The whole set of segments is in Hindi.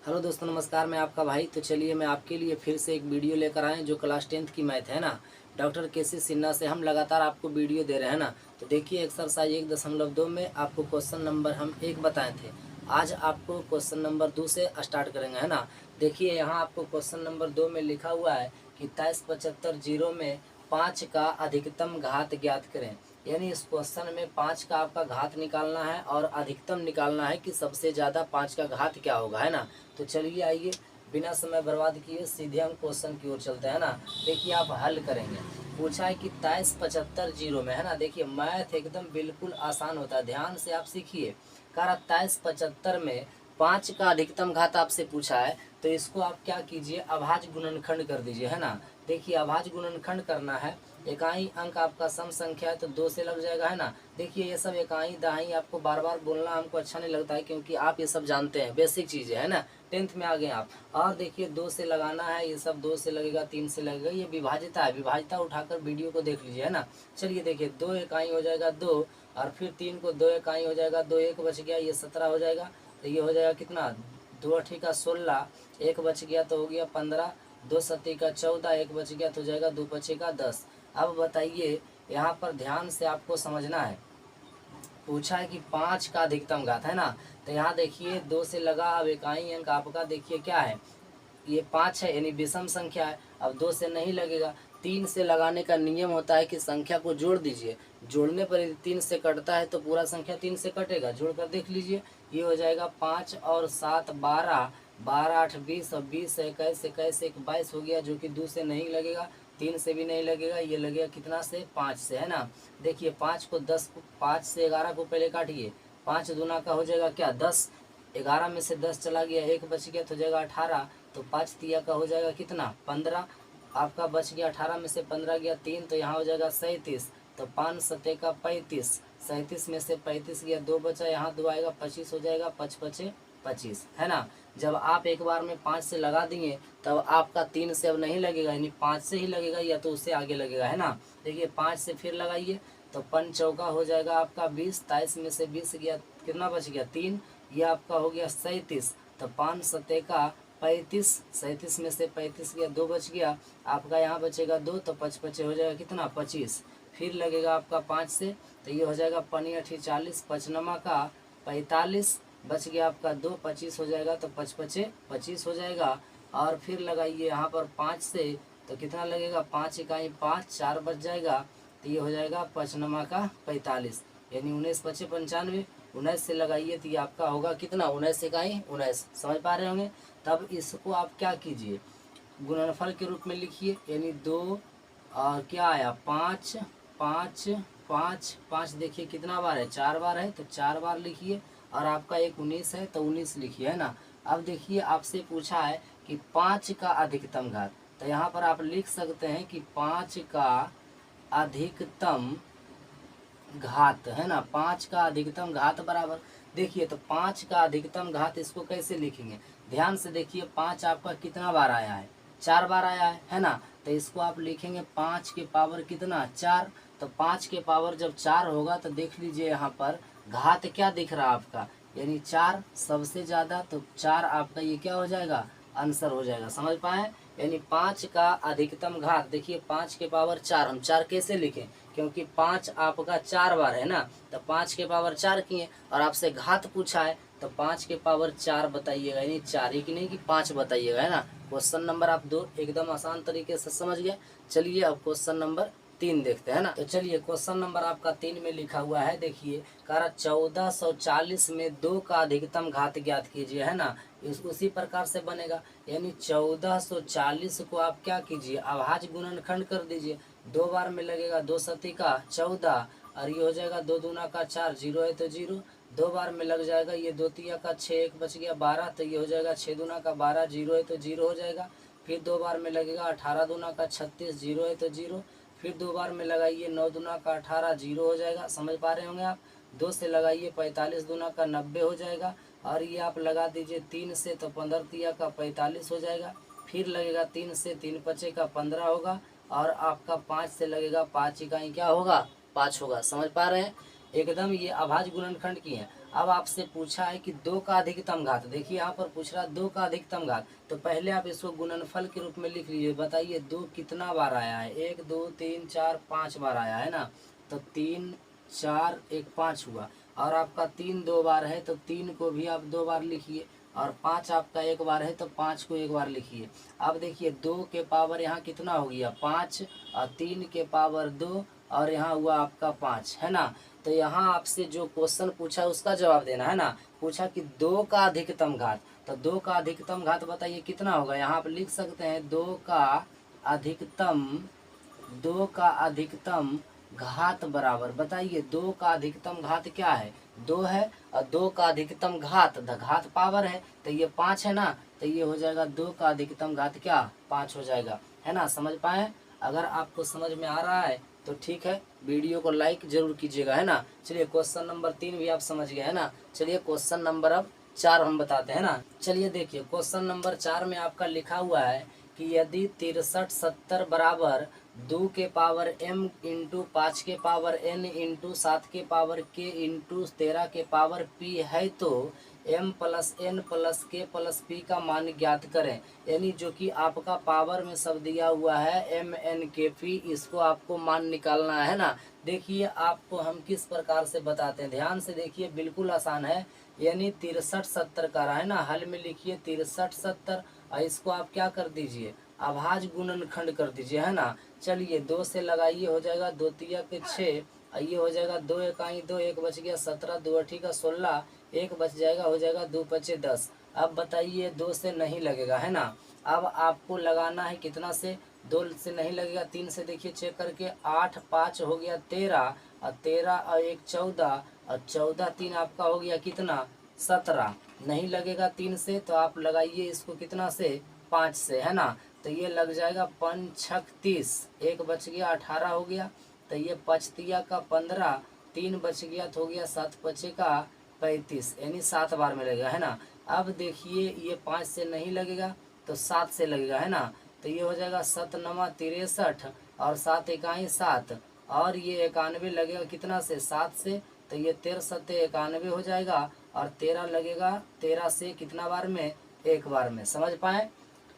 हेलो दोस्तों, नमस्कार। मैं आपका भाई। तो चलिए मैं आपके लिए फिर से एक वीडियो लेकर आए जो क्लास 10th की मैथ है ना। डॉक्टर केसी सिन्हा से हम लगातार आपको वीडियो दे रहे हैं ना। तो देखिए एक्सरसाइज 1.2 में आपको क्वेश्चन नंबर हम 1 बताए थे। आज आपको क्वेश्चन नंबर 2 से स्टार्ट करेंगे, है ना। देखिए यहाँ आपको क्वेश्चन नंबर 2 में लिखा हुआ है कि 2375 जीरो में 5 का अधिकतम घात ज्ञात करें। यानी इस क्वेश्चन में 5 का आपका घात निकालना है और अधिकतम निकालना है कि सबसे ज़्यादा 5 का घात क्या होगा, है ना। तो चलिए आइए बिना समय बर्बाद किए सीधे हम क्वेश्चन की ओर चलते हैं ना। देखिए आप हल करेंगे। पूछा है कि 2375 जीरो में, है ना। देखिए मैथ एकदम बिल्कुल आसान होता है, ध्यान से आप सीखिए। कह 2375 में 5 का अधिकतम घात आपसे पूछा है, तो इसको आप क्या कीजिए, अभाज्य गुणनखंड कर दीजिए, है ना। देखिए अभाज्य गुणनखंड करना है। इकाई अंक आपका सम संख्या है तो 2 से लग जाएगा, है ना। देखिए ये सब इकाई दहाई आपको बार बार बोलना हमको अच्छा नहीं लगता है, क्योंकि आप ये सब जानते हैं, बेसिक चीज़ें, है ना। 10th में आ गए आप। और देखिए 2 से लगाना है, ये सब 2 से लगेगा, 3 से लगेगा। ये विभाजिता है, विभाजिता उठाकर वीडियो को देख लीजिए, है ना। चलिए देखिए 2 इकाई हो जाएगा 2, और फिर 3 को 2 इकाई हो जाएगा 2, एक बच गया, ये 17 हो जाएगा। तो ये हो जाएगा कितना, 2 अठी का 16, एक बच गया तो हो गया 15, 2 सत्ती का 14, एक बच गया तो हो जाएगा 2 पचे का 10। अब बताइए यहाँ पर ध्यान से आपको समझना है। पूछा है कि 5 का अधिकतम घात, है ना। तो यहाँ देखिए 2 से लगा, अब इकाई अंक आपका देखिए क्या है, ये 5 है, यानी विषम संख्या है। अब 2 से नहीं लगेगा। 3 से लगाने का नियम होता है कि संख्या को जोड़ दीजिए। जोड़ने पर यदि 3 से कटता है तो पूरा संख्या 3 से कटेगा। जोड़कर देख लीजिए, ये हो जाएगा 5 और 7 12, 12 8 20, और 20 21, 21 1 22 हो गया, जो कि 2 से नहीं लगेगा, 3 से भी नहीं लगेगा। ये लगेगा कितना से, 5 से, है ना। देखिए 5 को 10 को 5 से 11 को पहले काटिए। 5 दूना का हो जाएगा क्या, 10। 11 में से 10 चला गया, एक बच गया तो हो जाएगा 18। तो 5 तिया का हो जाएगा कितना, 15। आपका बच गया 18 में से 15 गया 3, तो यहाँ हो जाएगा 37। तो 5 सत्ते का 35, 37 में से 35 गया, 2 बचा, यहाँ 2 आएगा, 25 हो जाएगा, 5 पचे 25, है ना। जब आप एक बार में 5 से लगा दिए तब आपका 3 से अब नहीं लगेगा, यानी 5 से ही लगेगा, या तो उससे आगे लगेगा, है ना। देखिए 5 से फिर लगाइए तो 5 चौका हो जाएगा आपका 20, 23 में से 20 गया, कितना बच गया 3, यह आपका हो गया 37। तो 5 सत्ते का 35, 37 में से 35 गया, 2 बच गया, आपका यहाँ बचेगा 2, तो 5 पचे हो जाएगा कितना, 25। फिर लगेगा आपका 5 से, तो ये हो जाएगा 5 अठी 40, 5 नमा का 45, बच गया आपका 2, 25 हो जाएगा, तो 5 पचे 25 हो जाएगा। और फिर लगाइए यहाँ पर 5 से, तो कितना लगेगा, 5 इकाई 5, 4 बच जाएगा, तो ये हो जाएगा 5 नमा का 45, यानी 19 पचे 95। 19 से लगाइए तो ये आपका होगा कितना, 19 इकाई 19। समझ पा रहे होंगे। तब इसको आप क्या कीजिए, गुणनफल के रूप में लिखिए, यानी 2 और क्या आया 5, 5 5 5, देखिए कितना बार है, 4 बार है, तो 4 बार लिखिए। और आपका एक 19 है तो 19 लिखिए, है ना। अब देखिए आपसे पूछा है कि 5 का अधिकतम घात, तो यहाँ पर आप लिख सकते हैं कि 5 का अधिकतम घात, है ना। 5 का अधिकतम घात बराबर, देखिए तो 5 का अधिकतम घात इसको कैसे लिखेंगे, ध्यान से देखिए। 5 आपका कितना बार आया है, 4 बार आया है ना। तो इसको आप लिखेंगे 5 के पावर कितना, 4। तो 5 के पावर जब 4 होगा तो देख लीजिए यहाँ पर घात क्या दिख रहा है आपका, यानी 4 सबसे ज़्यादा, तो 4 आपका ये क्या हो जाएगा, आंसर हो जाएगा। समझ पाए। यानी 5 का अधिकतम घात, देखिए 5 के पावर 4, हम 4 कैसे लिखें, क्योंकि 5 आपका 4 बार है ना। तो 5 के पावर 4 किए, और आपसे घात पूछा है तो 5 के पावर 4 बताइएगा, यानी 4 ही की नहीं कि 5 बताइएगा, है ना। क्वेश्चन नंबर आप 2 एकदम आसान तरीके से समझ गए। चलिए अब क्वेश्चन नंबर 3 देखते हैं ना। तो चलिए क्वेश्चन नंबर आपका 3 में लिखा हुआ है, देखिए कह 1440 में 2 का अधिकतम घात ज्ञात कीजिए, है ना। उसी प्रकार से बनेगा, यानी 1440 को आप क्या कीजिए, अभाज्य गुणनखंड कर दीजिए। 2 बार में लगेगा, 2 सती का 14, और ये हो जाएगा 2 दूना का 4, 0 है तो 0। 2 बार में लग जाएगा, ये 2 तिया का 6, एक बच गया 12, तो ये हो जाएगा 6 दूना का 12, 0 है तो 0 हो जाएगा। फिर 2 बार में लगेगा, 18 दूना का 36, 0 है तो 0। फिर 2 बार में लगाइए, 9 दूना का 18, 0 हो जाएगा। समझ पा रहे होंगे आप। 2 से लगाइए, 45 दूना का 90 हो जाएगा। और ये आप लगा दीजिए 3 से, तो 15 तिया का 45 हो जाएगा। फिर लगेगा 3 से, 3 पचे का 15 होगा। और आपका 5 से लगेगा, 5 इकाई क्या होगा, 5 होगा। समझ पा रहे हैं। एकदम ये अभाज्य गुणनखंड की है। अब आपसे पूछा है कि 2 का अधिकतम घात, देखिए यहाँ पर पूछ रहा है 2 का अधिकतम घात, तो पहले आप इसको गुणनफल के रूप में लिख लीजिए। बताइए 2 कितना बार आया है, 1 2 3 4 5 बार आया है ना, तो 3 4 1 5 हुआ। और आपका 3 2 बार है तो 3 को भी आप 2 बार लिखिए, और 5 आपका 1 बार है तो 5 को 1 बार लिखिए। अब देखिए 2 के पावर यहाँ कितना हो गया 5, और 3 के पावर 2, और यहाँ हुआ आपका 5, है ना। तो यहाँ आपसे जो क्वेश्चन पूछा उसका जवाब देना है ना। पूछा कि 2 का अधिकतम घात, तो 2 का अधिकतम घात बताइए कितना होगा। यहाँ आप लिख सकते हैं अधिकतम 2 का अधिकतम घात बराबर, बताइए 2 का अधिकतम घात क्या है, 2 है, और 2 का अधिकतम घात, घात पावर है, तो ये 5 है ना, तो ये हो जाएगा 2 का अधिकतम घात क्या 5 हो जाएगा, है ना। समझ पाए। अगर आपको समझ में आ रहा है तो ठीक है, वीडियो को लाइक जरूर कीजिएगा, है ना। चलिए क्वेश्चन नंबर 3 भी आप समझ गए, है ना। चलिए क्वेश्चन नंबर अब 4 हम बताते हैं ना। चलिए देखिए क्वेश्चन नंबर 4 में आपका लिखा हुआ है कि यदि 63 70 बराबर 2 के पावर m इंटू 5 के पावर n इंटू 7 के पावर k इंटू 13 के पावर p है, तो m plus n plus k plus p का मान ज्ञात करें। यानी जो कि आपका पावर में सब दिया हुआ है m n k p, इसको आपको मान निकालना है ना। देखिए आपको हम किस प्रकार से बताते हैं, ध्यान से देखिए, बिल्कुल आसान है। यानी 63 70 का रहा है ना, हल में लिखिए 63 70, और इसको आप क्या कर दीजिए अभाज्य गुणनखंड कर दीजिए, है ना। चलिए 2 से लगाइए, हो जाएगा 2 तिया के 6, ये हो जाएगा 2 इकाई 2, 1 बच गया 17, 2 अठी का 16, 1 बच जाएगा, हो जाएगा 2 पचे 10। अब बताइए 2 से नहीं लगेगा, है ना। अब आपको लगाना है कितना से, 2 से नहीं लगेगा, 3 से देखिए चेक करके, 8 5 हो गया 13, और 13 और 1 14, और 14 3 आपका हो गया कितना 17। नहीं लगेगा 3 से, तो आप लगाइए इसको कितना से 5 से, है ना। तो ये लग जाएगा 5 छक 30, 1 बच गया 18 हो गया, तो ये 5 तिया का 15, 3 बच गया तो हो गया 7 पचे का 35, यानी 7 बार में लगेगा, है ना। अब देखिए ये 5 से नहीं लगेगा तो 7 से लगेगा, है ना। तो ये हो जाएगा 7 9 63, और 7 इकाई 7, और ये 91 लगेगा कितना से 7 से, तो ये 13 7 91 हो जाएगा, और 13 लगेगा 13 से कितना बार में 1 बार में। समझ पाए,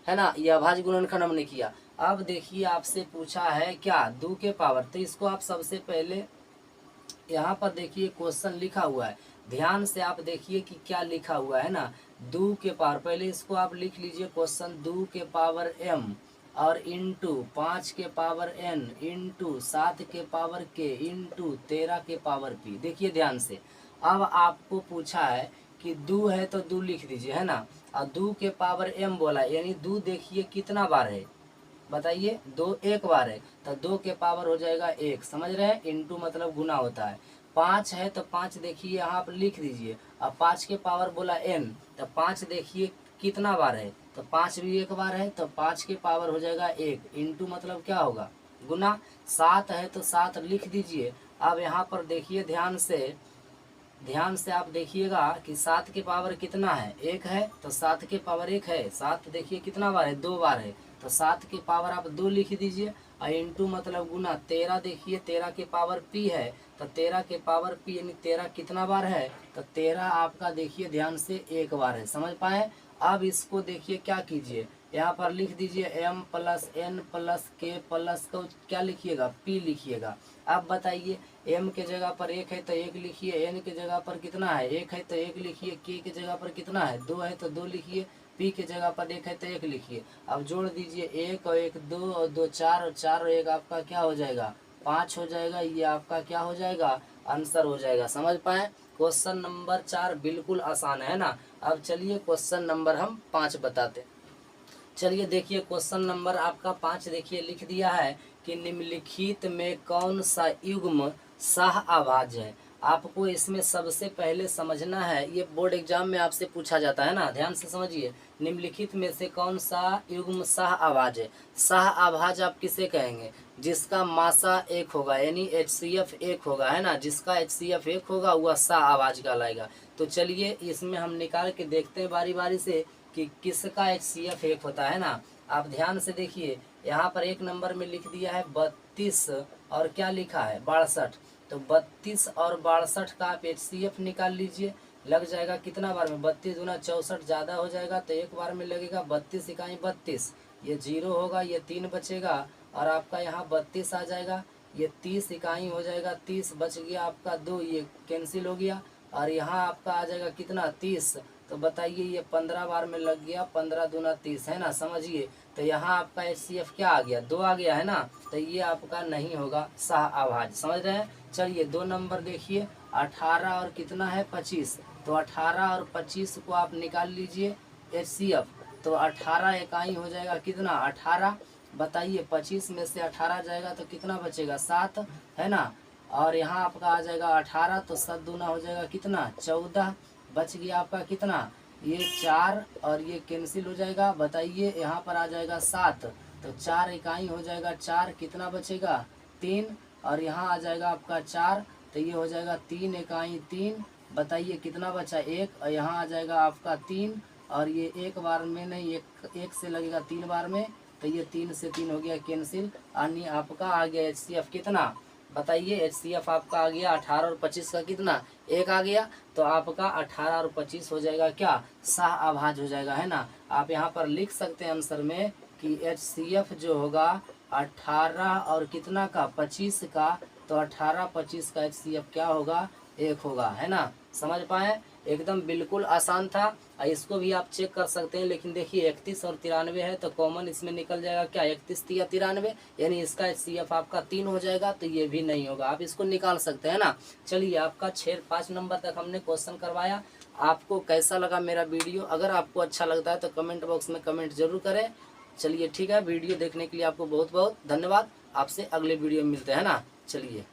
है ना। यह अभाज्य गुणनखंड हमने किया। अब देखिए आपसे पूछा है क्या 2 के पावर, तो इसको आप सबसे पहले यहाँ पर देखिए क्वेश्चन लिखा हुआ है, ध्यान से आप देखिए कि क्या लिखा हुआ है ना। 2 के पावर, पहले इसको आप लिख लीजिए क्वेश्चन, 2 के पावर m और इंटू 5 के पावर n इंटू 7 के पावर k इंटू 13 के पावर p। देखिए ध्यान से, अब आपको पूछा है कि 2 है तो 2 लिख दीजिए, है ना। और 2 के पावर m बोला, यानी 2 देखिए कितना बार है, बताइए 2 1 बार है, तो 2 के पावर हो जाएगा 1, समझ रहे हैं। इंटू मतलब गुना होता है। 5 है तो 5 देखिए यहाँ आप लिख दीजिए, अब 5 के पावर बोला n, तो 5 देखिए कितना बार है, तो 5 भी 1 बार है, तो 5 के पावर हो जाएगा 1, इंटू मतलब क्या होगा गुना। 7 है तो 7 लिख दीजिए। अब यहाँ पर देखिए ध्यान से आप देखिएगा कि 7 के पावर कितना है 1 है, तो 7 के पावर 1 है, 7 देखिए कितना बार है 2 बार है, तो 7 के पावर आप 2 लिख दीजिए, और इंटू मतलब गुना। 13 देखिए 13 के पावर p है, तो 13 के पावर p यानी 13 कितना बार है, तो 13 आपका देखिए ध्यान से 1 बार है। समझ पाए। अब इसको देखिए क्या कीजिए, यहाँ पर लिख दीजिए m plus n plus k plus को क्या लिखिएगा p लिखिएगा। अब बताइए m के जगह पर 1 है तो 1 लिखिए, n के जगह पर कितना है 1 है तो 1 लिखिए, k के जगह पर कितना है 2 है तो 2 लिखिए, p के जगह पर 1 है तो 1 लिखिए। अब जोड़ दीजिए 1 और 1 2 और 2 4, और 4 और 1 आपका क्या हो जाएगा 5 हो जाएगा। ये आपका क्या हो जाएगा आंसर हो जाएगा। समझ पाए। क्वेश्चन नंबर 4 बिल्कुल आसान है ना। अब चलिए क्वेश्चन नंबर हम 5 बताते हैं। चलिए देखिए क्वेश्चन नंबर आपका 5 देखिए लिख दिया है कि निम्नलिखित में कौन सा युग्म सह अभाज्य है। आपको इसमें सबसे पहले समझना है, ये बोर्ड एग्जाम में आपसे पूछा जाता है ना, ध्यान से समझिए। निम्नलिखित में से कौन सा युग्म सह अभाज्य है। सह अभाज्य आप किसे कहेंगे, जिसका मासा 1 होगा, यानी HCF 1 होगा, है ना। जिसका HCF 1 होगा वह सह अभाज्य कहलाएगा। तो चलिए इसमें हम निकाल के देखते हैं बारी बारी से कि किसका HCF 1 होता है ना। आप ध्यान से देखिए, यहाँ पर 1 नंबर में लिख दिया है 32 और क्या लिखा है 62, तो 32 और 62 का आप HCF निकाल लीजिए। लग जाएगा कितना बार में, 32 दूना 64 ज़्यादा हो जाएगा तो एक बार में लगेगा 32 इकाई 32, ये 0 होगा, ये 3 बचेगा और आपका यहाँ 32 आ जाएगा, ये 30 इकाई हो जाएगा, 30 बच गया आपका 2, ये कैंसिल हो गया और यहाँ आपका आ जाएगा कितना 30। तो बताइए ये 15 बार में लग गया, 15 दूना 30 है ना, समझिए। तो यहाँ आपका HCF क्या आ गया, 2 आ गया है ना, तो ये आपका नहीं होगा सह अभाज्य, समझ रहे हैं। चलिए 2 नंबर देखिए, 18 और कितना है 25, तो 18 और 25 को आप निकाल लीजिए HCF, तो 18 इकाई हो जाएगा कितना 18, बताइए 25 में से 18 जाएगा तो कितना बचेगा 7 है ना, और यहाँ आपका आ जाएगा 18, तो 7 दूना हो जाएगा कितना 14, बच गया आपका कितना ये 4 और ये कैंसिल हो जाएगा, बताइए यहाँ पर आ जाएगा 7, तो 4 इकाई हो जाएगा 4, कितना बचेगा 3 और यहाँ आ जाएगा आपका 4, तो ये हो जाएगा 3 इकाई 3, बताइए कितना बचा 1 और यहाँ आ जाएगा आपका 3 और ये एक बार में नहीं, एक से लगेगा 3 बार में, तो ये 3 से 3 हो गया कैंसिल, यानी आपका आ गया HCF कितना, बताइए HCF आपका आ गया 18 और 25 का कितना 1 आ गया, तो आपका 18 और 25 हो जाएगा क्या सह अभाज्य हो जाएगा, है ना। आप यहाँ पर लिख सकते हैं आंसर में कि HCF जो होगा 18 और कितना का 25 का, तो 18 25 का HCF क्या होगा 1 होगा, है ना, समझ पाए। एकदम बिल्कुल आसान था, इसको भी आप चेक कर सकते हैं, लेकिन देखिए 31 और 93 है तो कॉमन इसमें निकल जाएगा क्या 31 या 93, यानी इसका HCF आपका 3 हो जाएगा, तो ये भी नहीं होगा, आप इसको निकाल सकते हैं ना। चलिए आपका 5 नंबर तक हमने क्वेश्चन करवाया। आपको कैसा लगा मेरा वीडियो, अगर आपको अच्छा लगता है तो कमेंट बॉक्स में कमेंट जरूर करें। चलिए ठीक है, वीडियो देखने के लिए आपको बहुत बहुत धन्यवाद, आपसे अगले वीडियो में मिलते हैं ना, चलिए।